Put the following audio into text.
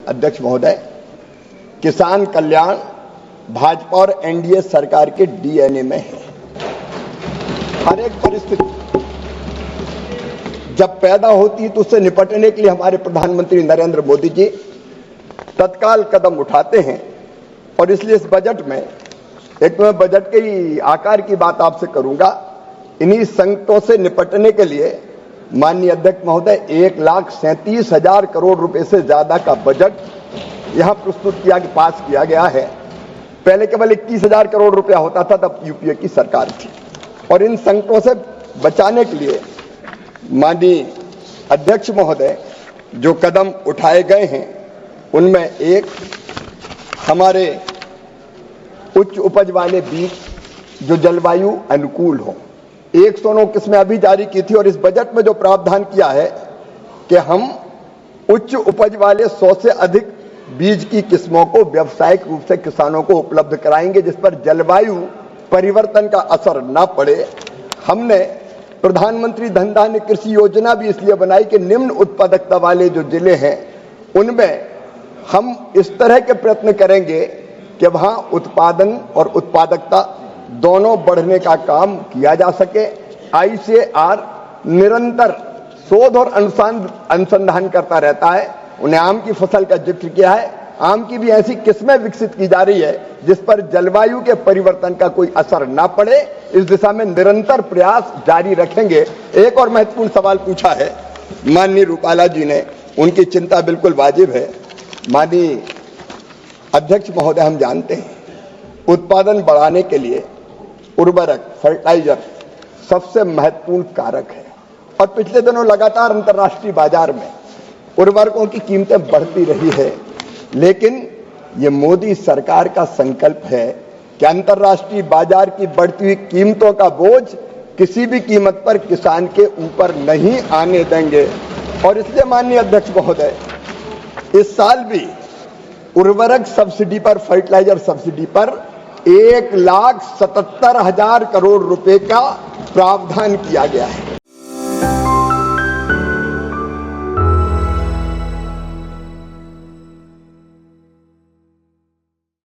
अध्यक्ष महोदय, किसान कल्याण भाजपा और एनडीए सरकार के डीएनए में है। हर एक परिस्थिति जब पैदा होती है तो उससे निपटने के लिए हमारे प्रधानमंत्री नरेंद्र मोदी जी तत्काल कदम उठाते हैं। और इसलिए इस बजट में, एक तो मैं बजट के आकार की बात आपसे करूंगा, इन्हीं संकटों से निपटने के लिए माननीय अध्यक्ष महोदय 1,37,000 करोड़ रुपए से ज्यादा का बजट यहां प्रस्तुत पास किया गया है। पहले केवल 21,000 करोड़ रुपया होता था, तब यूपीए की सरकार थी। और इन संकटों से बचाने के लिए माननीय अध्यक्ष महोदय जो कदम उठाए गए हैं, उनमें एक, हमारे उच्च उपज वाले बीज जो जलवायु अनुकूल हो, 109 किस्में अभी जारी की थी। और इस बजट में जो प्रावधान किया है कि हम उच्च उपज वाले 100 से अधिक बीज की किस्मों को व्यावसायिक रूप से किसानों को उपलब्ध कराएंगे, जिस पर जलवायु परिवर्तन का असर ना पड़े। हमने प्रधानमंत्री धन धान्य कृषि योजना भी इसलिए बनाई कि निम्न उत्पादकता वाले जो जिले हैं, उनमें हम इस तरह के प्रयत्न करेंगे कि वहां उत्पादन और उत्पादकता दोनों बढ़ने का काम किया जा सके। आईसीएआर निरंतर शोध और अनुसंधान करता रहता है। उन्हें आम की फसल का जिक्र किया है। आम की भी ऐसी किस्में विकसित की जा रही है जिस पर जलवायु के परिवर्तन का कोई असर ना पड़े। इस दिशा में निरंतर प्रयास जारी रखेंगे। एक और महत्वपूर्ण सवाल पूछा है माननीय रूपाला जी ने, उनकी चिंता बिल्कुल वाजिब है। माननीय अध्यक्ष महोदय, हम जानते हैं उत्पादन बढ़ाने के लिए उर्वरक, फर्टिलाइजर सबसे महत्वपूर्ण कारक है। और पिछले दिनों लगातार अंतर्राष्ट्रीय बाजार में उर्वरकों की कीमतें बढ़ती रही है, लेकिन ये मोदी सरकार का संकल्प है कि अंतर्राष्ट्रीय बाजार की बढ़ती हुई कीमतों का बोझ किसी भी कीमत पर किसान के ऊपर नहीं आने देंगे। और इसलिए माननीय अध्यक्ष महोदय, इस साल भी उर्वरक सब्सिडी पर, फर्टिलाइजर सब्सिडी पर 1,77,000 करोड़ रुपए का प्रावधान किया गया है।